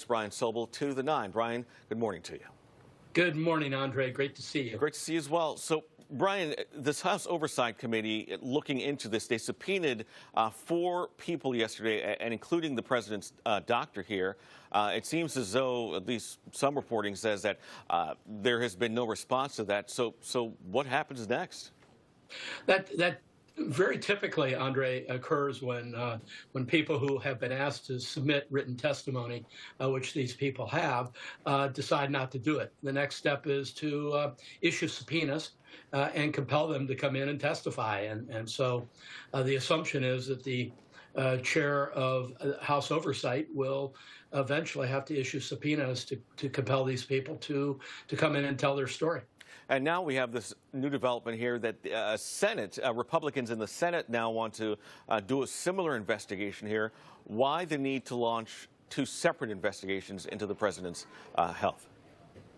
Brian Sobel to the 9. Brian, good morning to you. Good morning, Andre. Great to see you. Great to see you as well. So, Brian, this House Oversight Committee looking into this, they subpoenaed 4 people yesterday, and including the president's doctor here. It seems as though, at least some reporting says that there has been no response to that. So what happens next? That very typically, Andre, occurs when people who have been asked to submit written testimony, which these people have, decide not to do it. The next step is to issue subpoenas and compel them to come in and testify. And so the assumption is that the chair of House Oversight will eventually have to issue subpoenas to compel these people to come in and tell their story. And now we have this new development here that Senate, Republicans in the Senate now want to do a similar investigation here. Why the need to launch 2 separate investigations into the president's health?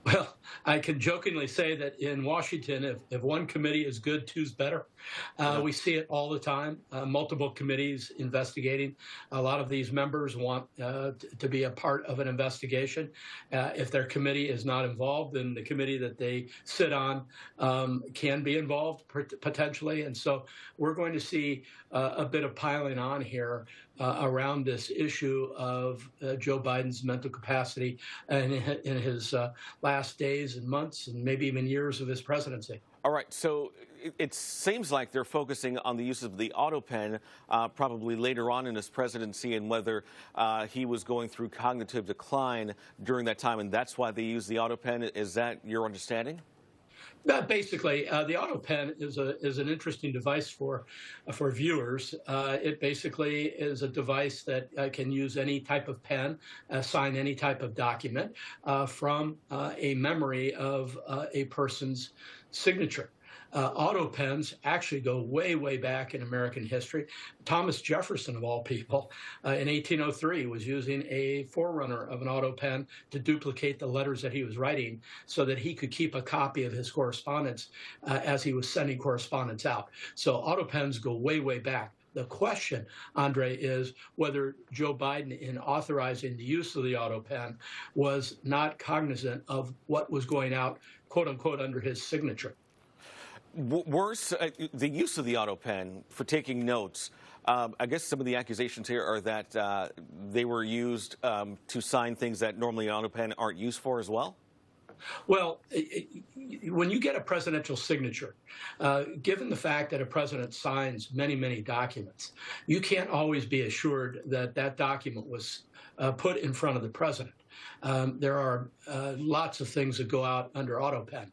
Well, I can jokingly say that in Washington, if one committee is good, 2's better. We see it all the time, multiple committees investigating. A lot of these members want to be a part of an investigation. If their committee is not involved, then the committee that they sit on can be involved potentially. And so we're going to see a bit of piling on here around this issue of Joe Biden's mental capacity and in his last days and months and maybe even years of his presidency. All right, so it seems like they're focusing on the use of the Autopen probably later on in his presidency and whether he was going through cognitive decline during that time, and that's why they use the Autopen. Is that your understanding? Basically, the Autopen is an interesting device for viewers. It basically is a device that can use any type of pen, sign any type of document from a memory of a person's signature. Autopens actually go way, way back in American history. Thomas Jefferson, of all people, in 1803 was using a forerunner of an autopen to duplicate the letters that he was writing so that he could keep a copy of his correspondence as he was sending correspondence out. So autopens go way, way back. The question, Andre, is whether Joe Biden, in authorizing the use of the Autopen, was not cognizant of what was going out, quote unquote, under his signature. Worse, the use of the Autopen for taking notes. I guess some of the accusations here are that they were used to sign things that normally Autopen aren't used for as well. Well, when you get a presidential signature, given the fact that a president signs many, many documents, you can't always be assured that that document was put in front of the president. There are lots of things that go out under Autopen,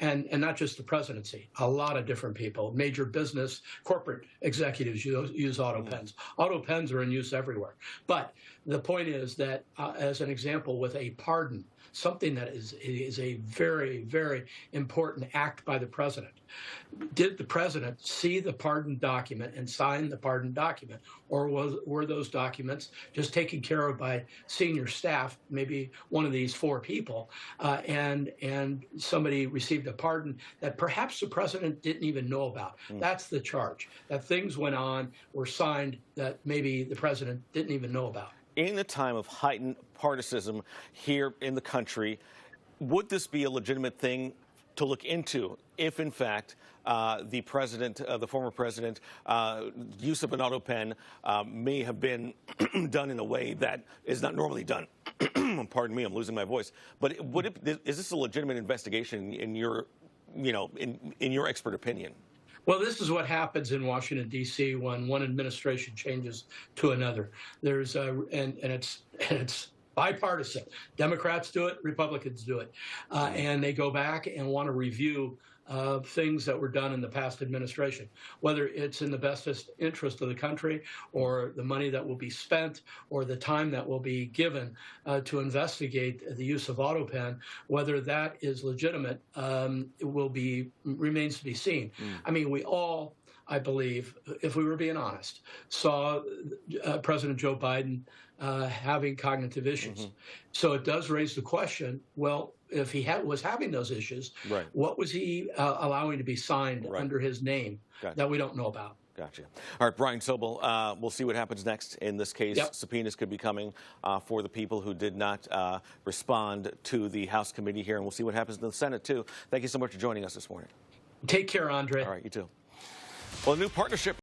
and not just the presidency. A lot of different people, major business, corporate executives use Autopens. Autopens are in use everywhere. But the point is that, as an example, with a pardon, something that is a very, very important act by the president. Did the president see the pardon document and sign the pardon document, or were those documents just taken care of by senior staff, maybe one of these 4 people, and somebody received a pardon that perhaps the president didn't even know about? That's the charge, that things went on, were signed that maybe the president didn't even know about. In a time of heightened partisanship here in the country, would this be a legitimate thing to look into if, in fact, the president, the former president, use of an Autopen may have been done in a way that is not normally done? Pardon me, I'm losing my voice. But is this a legitimate investigation in your, in your expert opinion? Well, this is what happens in Washington, D.C. when one administration changes to another. There's and it's bipartisan. Democrats do it, Republicans do it, and they go back and want to review things that were done in the past administration, whether it's in the best interest of the country or the money that will be spent or the time that will be given to investigate the use of Autopen. Whether that is legitimate remains to be seen. I mean, we all, I believe, if we were being honest, saw President Joe Biden having cognitive issues. So it does raise the question, well, if he was having those issues, what was he allowing to be signed under his name that we don't know about? Gotcha. All right, Brian Sobel, we'll see what happens next in this case. Yep. Subpoenas could be coming for the people who did not respond to the House committee here, and we'll see what happens in the Senate, too. Thank you so much for joining us this morning. Take care, Andre. All right, you too. Well, a new partnership